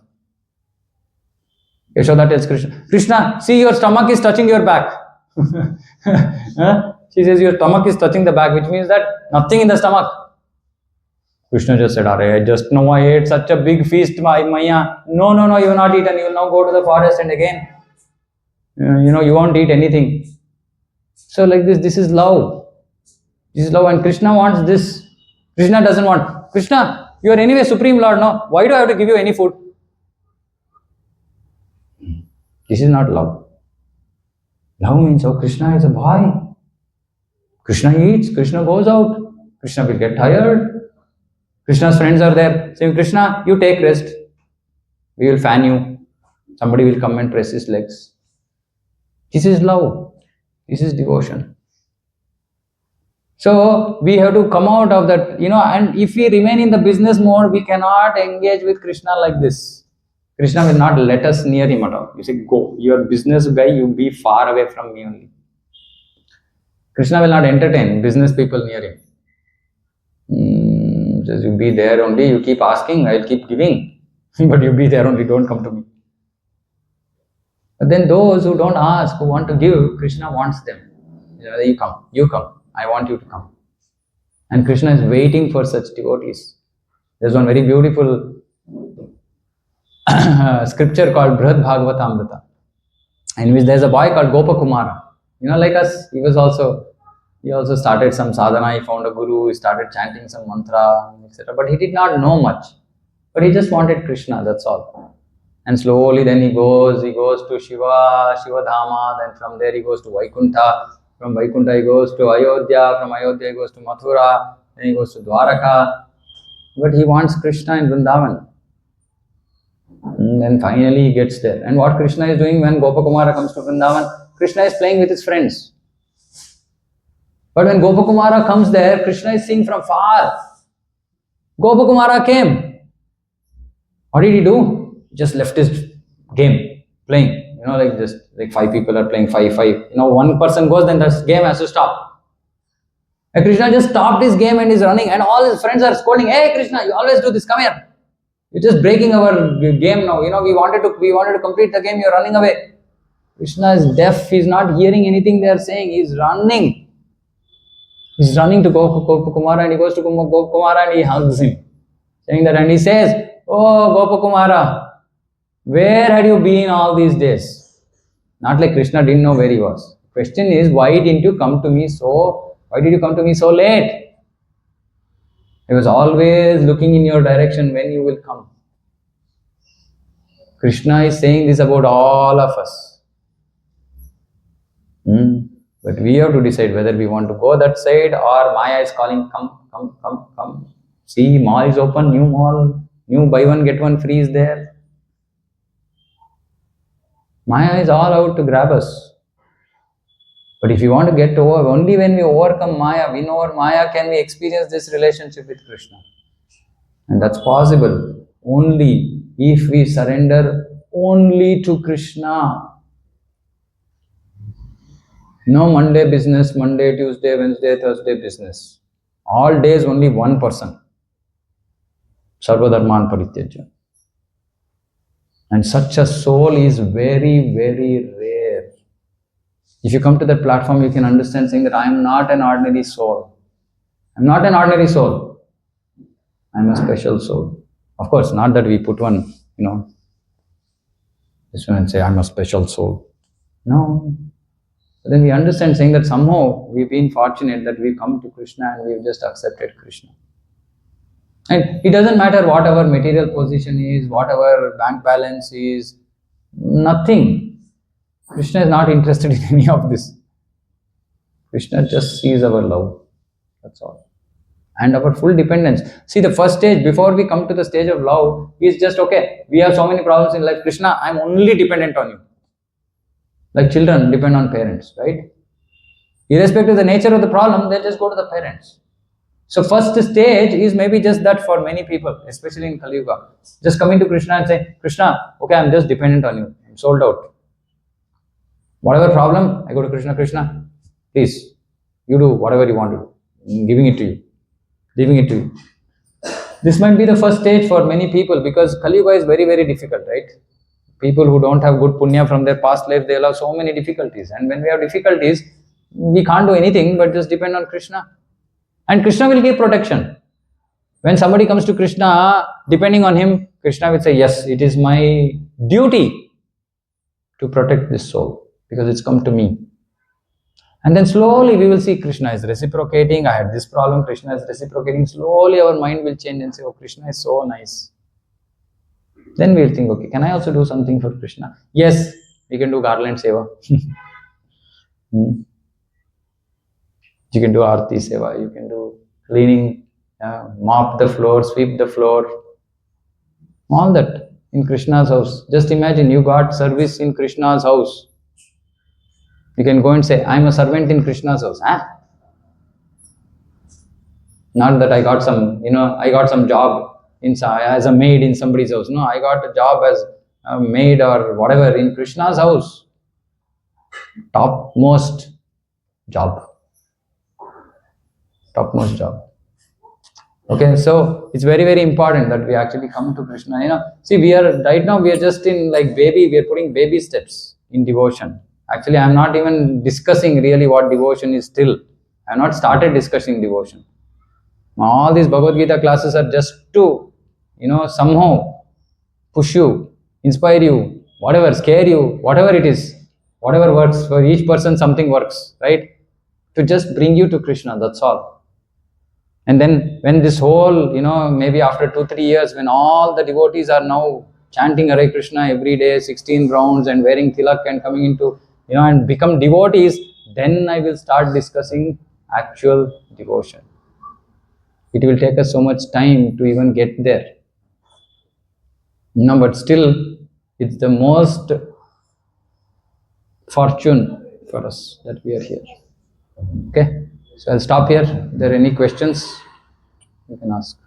Yashoda tells Krishna, Krishna, see, your stomach is touching your back. She says, your stomach is touching the back, which means that nothing in the stomach. Krishna just said, I just know I ate such a big feast, Maya. No, you will not eat and you will now go to the forest and again, you won't eat anything. So like this is love. This is love and Krishna wants this. Krishna doesn't want. Krishna, you are anyway Supreme Lord, no? Why do I have to give you any food? This is not love. Love means, Krishna is a boy. Krishna eats, Krishna goes out. Krishna will get tired. Krishna's friends are there saying, Krishna, you take rest. We will fan you. Somebody will come and press his legs. This is love. This is devotion. So we have to come out of that, and if we remain in the business mode, we cannot engage with Krishna like this. Krishna will not let us near him at all. You say, go, you're business guy, you be far away from me only. Krishna will not entertain business people near him. Says, you be there only, you keep asking, I'll keep giving. But you be there only, don't come to me. But then those who don't ask, who want to give, Krishna wants them. You come, I want you to come. And Krishna is waiting for such devotees. There's one very beautiful scripture called Brihad Bhagavatamrita, in which there's a boy called Gopakumara. Like us, he also started some sadhana, he found a guru, he started chanting some mantra, etc. But he did not know much. But he just wanted Krishna, that's all. And slowly then he goes to Shiva Dhama, then from there he goes to Vaikuntha. From Vaikuntha he goes to Ayodhya, from Ayodhya he goes to Mathura, then he goes to Dwaraka. But he wants Krishna in Vrindavan. And then finally he gets there. And what Krishna is doing when Gopakumara comes to Vrindavan? Krishna is playing with his friends. But when Gopakumara comes there, Krishna is seeing from far. Gopakumara came. What did he do? He just left his game playing. Like 5 people are playing 5-5. One person goes, then the game has to stop. And Krishna just stopped his game and is running, and all his friends are scolding, "Hey Krishna, you always do this, come here. You're just breaking our game now. We wanted to complete the game, you're running away." Krishna is deaf, he's not hearing anything they are saying, he's running. He's running to Gopakumara, and he goes to Gopakumara and he hugs him. Saying that, and he says, "Oh Gopakumara, where had you been all these days?" Not like Krishna didn't know where he was. Question is, why did you come to me so late? He was always looking in your direction when you will come. Krishna is saying this about all of us. But we have to decide whether we want to go that side, or Maya is calling, come. See, mall is open, new mall, new buy one get one free is there. Maya is all out to grab us. But if you want to get over, only when we overcome Maya, win over Maya, can we experience this relationship with Krishna. And that's possible only if we surrender only to Krishna. No Monday business, Monday, Tuesday, Wednesday, Thursday business. All days only one person. Sarvadharman Parityajya. And such a soul is very, very rare. If you come to that platform, you can understand saying that I am not an ordinary soul. I am not an ordinary soul. I am a special soul. Of course, not that we put one, this one and say, I am a special soul. No. But then we understand saying that somehow we've been fortunate that we come to Krishna and we've just accepted Krishna. And it doesn't matter what our material position is, what our bank balance is, nothing. Krishna is not interested in any of this. Krishna just sees our love. That's all. And our full dependence. See, the first stage, before we come to the stage of love, is just, okay, we have so many problems in life. Krishna, I'm only dependent on you. Like children depend on parents, right? Irrespective of the nature of the problem, they just go to the parents. So first stage is maybe just that for many people, especially in Kali Yuga. Just coming to Krishna and saying, Krishna, okay, I'm just dependent on you. I'm sold out. Whatever problem, I go to Krishna. Krishna, please, you do whatever you want to do. I'm giving it to you. Leaving it to you. This might be the first stage for many people, because Kali Yuga is very, very difficult, right? People who don't have good punya from their past life, they'll have so many difficulties. And when we have difficulties, we can't do anything but just depend on Krishna. And Krishna will give protection. When somebody comes to Krishna, depending on him, Krishna will say, yes, it is my duty to protect this soul because it's come to me. And then slowly we will see Krishna is reciprocating. I had this problem, Krishna is reciprocating. Slowly our mind will change and say, oh, Krishna is so nice. Then we will think, okay, can I also do something for Krishna? Yes, we can do garland seva. You can do arti seva, you can do cleaning, mop the floor, sweep the floor. All that in Krishna's house. Just imagine you got service in Krishna's house. You can go and say, I'm a servant in Krishna's house. Not that I got some job as a maid in somebody's house. No, I got a job as a maid or whatever in Krishna's house. Topmost job. Okay, so it's very, very important that we actually come to Krishna. See, we are right now, we are just in like baby, we are putting baby steps in devotion. Actually, I'm not even discussing really what devotion is still. I have not started discussing devotion. All these Bhagavad Gita classes are just to, somehow push you, inspire you, whatever, scare you, whatever it is, whatever works. For each person, something works, right? To just bring you to Krishna, that's all. And then when this whole, maybe after 2-3 years, when all the devotees are now chanting Hare Krishna every day, 16 rounds and wearing tilak and coming into, and become devotees, then I will start discussing actual devotion. It will take us so much time to even get there. But still, it's the most fortune for us that we are here. Okay, so I'll stop here. If there are any questions, you can ask.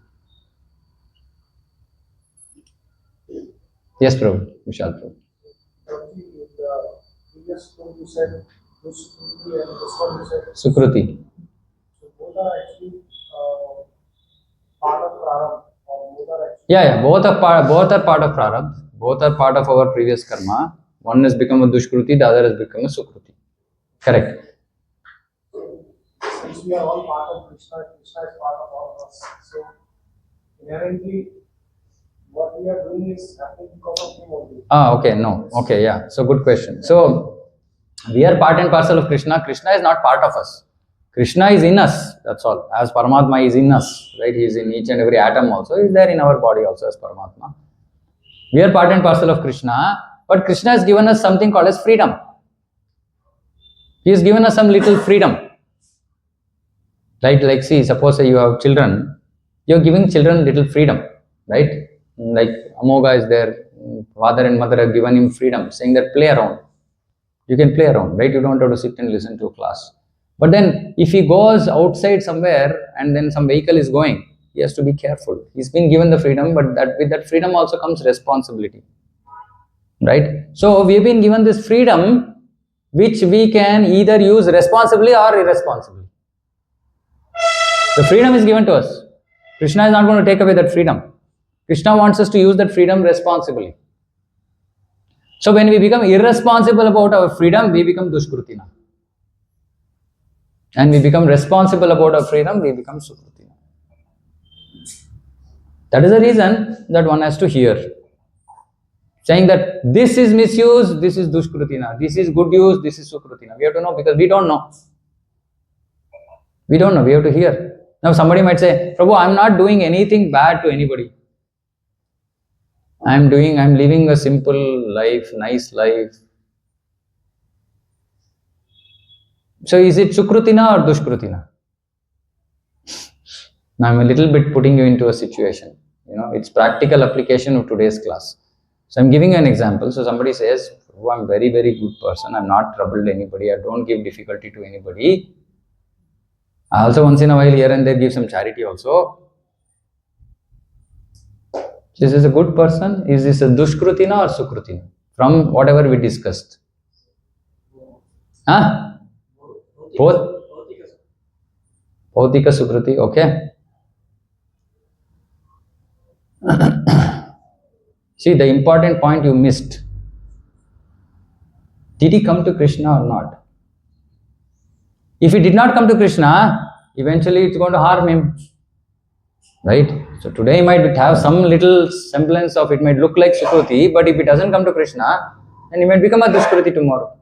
Yes, Prabhu. Vishal Prabhu. In the previous one you said Sukriti and this one you said Sukruti. So both are actually part of Prarabdha, or both are actually. Yeah. Both are part of Prarabdha. Both are part of our previous karma. One has become a Dushkruti, the other has become a Sukruti. Correct. Since we are all part of Krishna, Krishna is part of all of us. So inherently, what we are doing is happening because of him only. Okay, no. Okay, yeah. So good question. So we are part and parcel of Krishna. Krishna is not part of us. Krishna is in us. That's all. As Paramatma is in us, right? He is in each and every atom also. He is there in our body also as Paramatma. We are part and parcel of Krishna, but Krishna has given us something called as freedom. He has given us some little freedom. Right? Like, see, suppose you have children, you are giving children little freedom, right? Like Amoga is there, father and mother have given him freedom, saying that play around. You can play around, right? You don't have to sit and listen to a class. But then, if he goes outside somewhere and then some vehicle is going, he has to be careful. He's been given the freedom, but with that freedom also comes responsibility, right? So we have been given this freedom, which we can either use responsibly or irresponsibly. The freedom is given to us. Krishna is not going to take away that freedom. Krishna wants us to use that freedom responsibly. So when we become irresponsible about our freedom, we become Dushkrutina. And we become responsible about our freedom, we become Sukrutina. That is the reason that one has to hear. Saying that this is misuse, this is Dushkrutina. This is good use, this is Sukrutina. We have to know, because we don't know. We don't know, we have to hear. Now somebody might say, Prabhu, I'm not doing anything bad to anybody. I'm living a simple life, nice life. So is it Sukrutina or Dushkrutina? Now I'm a little bit putting you into a situation. It's practical application of today's class. So I'm giving you an example. So somebody says, oh, I'm very, very good person. I'm not troubled anybody. I don't give difficulty to anybody. I also once in a while here and there give some charity also. This is a good person. Is this a Dushkrutina or Sukrutina? From whatever we discussed. Huh? Both? Bhautika Sukruti, okay. See, the important point you missed. Did he come to Krishna or not? If he did not come to Krishna, eventually it's going to harm him. Right? So today he might have some little semblance of, it might look like Sukruti, but if he doesn't come to Krishna, then he might become a Dushkruti tomorrow.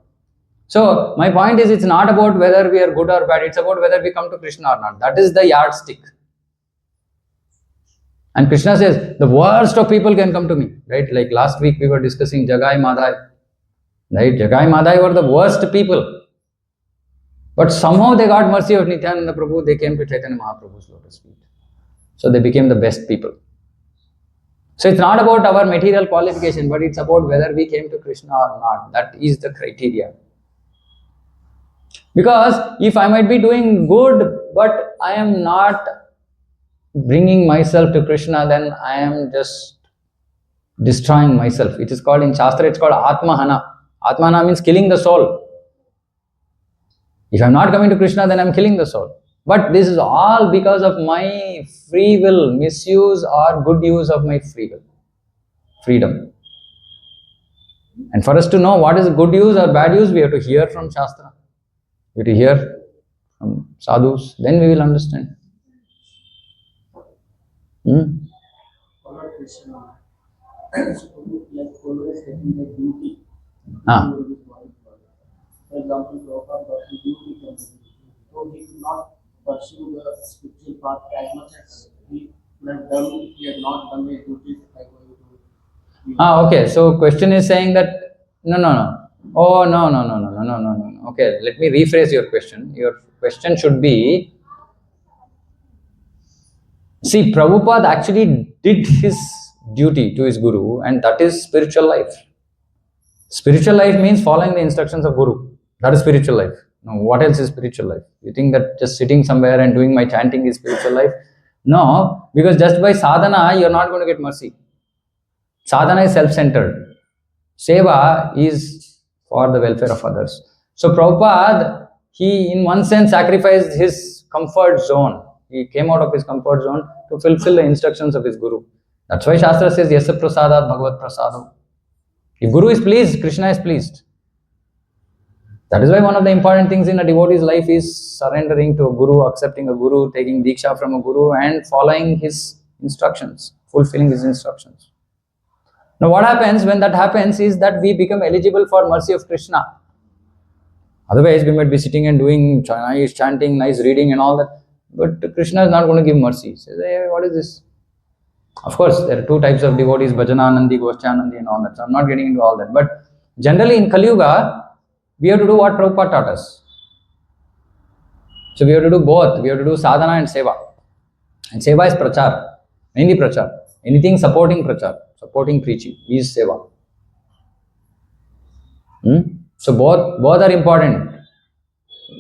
So my point is, it's not about whether we are good or bad, it's about whether we come to Krishna or not. That is the yardstick. And Krishna says, the worst of people can come to me. Right? Like last week we were discussing Jagai Madhai. Right? Jagai Madhai were the worst people. But somehow they got mercy of Nityananda Prabhu, they came to Chaitanya Mahaprabhu's lotus feet. So they became the best people. So it's not about our material qualification, but it's about whether we came to Krishna or not. That is the criteria. Because if I might be doing good, but I am not bringing myself to Krishna, then I am just destroying myself. It is called in Shastra, it's called Atmahana. Atmahana means killing the soul. If I am not coming to Krishna, then I am killing the soul. But this is all because of my free will, misuse or good use of my free will, freedom. And for us to know what is good use or bad use, we have to hear from Shastra. We have to hear from sadhus, then we will understand. Lord Krishna, like always getting the duty. Ah. For example, Prabhupada got the duty from the duty. So he could not pursue the spiritual path as much as he would have done if he had not done his duties like what he Ah, okay. So question is saying that no. Oh no. Okay, let me rephrase your question. Your question should be, see, Prabhupada actually did his duty to his guru, and that is spiritual life. Spiritual life means following the instructions of guru. That is spiritual life. Now, what else is spiritual life? You think that just sitting somewhere and doing my chanting is spiritual life? No, because just by sadhana, you're not going to get mercy. Sadhana is self-centered. Seva is for the welfare of others. So Prabhupada, he in one sense sacrificed his comfort zone. He came out of his comfort zone to fulfill the instructions of his guru. That's why Shastra says, Yasa prasadat bhagavat prasadam. If guru is pleased, Krishna is pleased. That is why one of the important things in a devotee's life is surrendering to a guru, accepting a guru, taking diksha from a guru and following his instructions, fulfilling his instructions. Now what happens when that happens is that we become eligible for mercy of Krishna. Otherwise we might be sitting and doing nice chanting, nice reading and all that. But Krishna is not going to give mercy. He says, hey, what is this? Of course, there are two types of devotees, Bhajananandi, Goschanandi and all that. So I'm not getting into all that. But generally in Kali Yuga, we have to do what Prabhupada taught us. So we have to do both. We have to do sadhana and seva. And seva is prachar, mainly prachar. Anything supporting prachar, supporting preaching is seva. So both are important.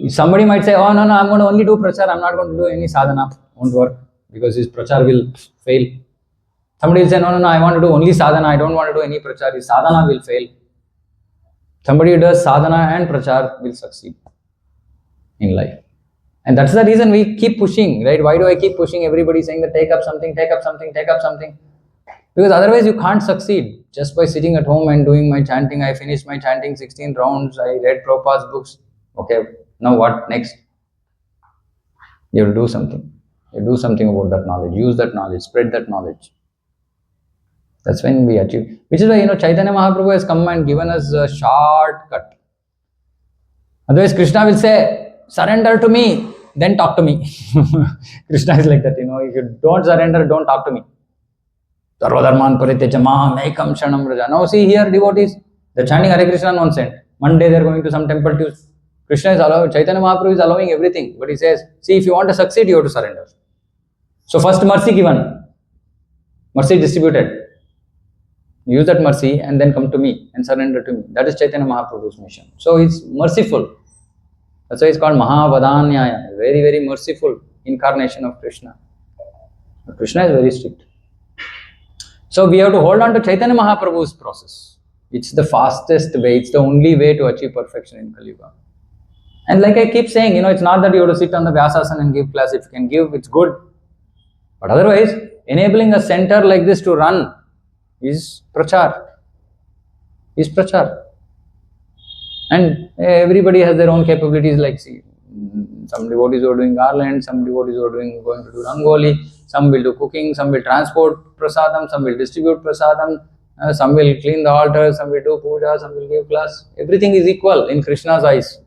Somebody might say, oh no, I'm going to only do prachar, I'm not going to do any sadhana, won't work, because his prachar will fail. Somebody will say, no, I want to do only sadhana, I don't want to do any prachar, his sadhana will fail. Somebody who does sadhana and prachar will succeed in life. And that's the reason we keep pushing, right? Why do I keep pushing everybody saying that take up something? Because otherwise you can't succeed. Just by sitting at home and doing my chanting, I finished my chanting 16 rounds, I read Prabhupada's books. Okay, now what next? You have to do something. You do something about that knowledge, use that knowledge, spread that knowledge. That's when we achieve. Which is why, Chaitanya Mahaprabhu has come and given us a shortcut. Otherwise, Krishna will say, surrender to me, then talk to me. Krishna is like that, if you don't surrender, don't talk to me. Sarvadharman parityaja maham ekam shanam raja. Now see here devotees, they're chanting Hare Krishna nonsense. Monday they're going to some temple to Krishna is allowing, Chaitanya Mahaprabhu is allowing everything. But he says, see, if you want to succeed, you have to surrender. So first mercy given, mercy distributed. Use that mercy and then come to me and surrender to me. That is Chaitanya Mahaprabhu's mission. So he's merciful. That's why it's called Mahavadanyaya, very, very merciful incarnation of Krishna. But Krishna is very strict. So we have to hold on to Chaitanya Mahaprabhu's process. It's the fastest way, it's the only way to achieve perfection in Kali Yuga. And like I keep saying, it's not that you have to sit on the Vyasasana and give class. If you can give, it's good. But otherwise, enabling a center like this to run is prachar. And everybody has their own capabilities, like see, some devotees who are doing garland, some devotees who are going to do rangoli, some will do cooking, some will transport prasadam, some will distribute prasadam, some will clean the altar, some will do puja, some will give class. Everything is equal in Krishna's eyes.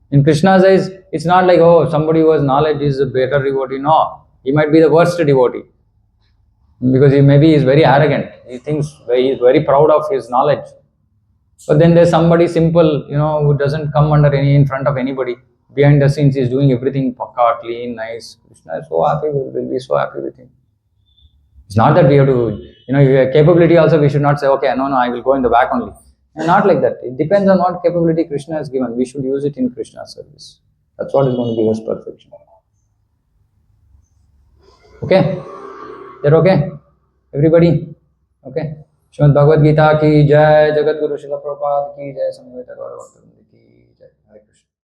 In Krishna's eyes, it's not like, oh, somebody who has knowledge is a better devotee. No, he might be the worst devotee. Because he is very arrogant. He thinks he is very proud of his knowledge. But then there's somebody simple, who doesn't come in front of anybody. Behind the scenes, he's doing everything pakka, clean, nice. Krishna is so happy, we'll be so happy with him. It's not that we have to, if we have capability also, we should not say, okay, no, I will go in the back only. Not like that. It depends on what capability Krishna has given. We should use it in Krishna's service. That's what is going to give us perfection. Okay? That okay? Everybody? Okay? Srimad Bhagavad Gita ki jai, Jagat Guru Srila Prabhupada ki jai, Samveta Gaura Bhakta Vrinda ki jai. Hare Krishna.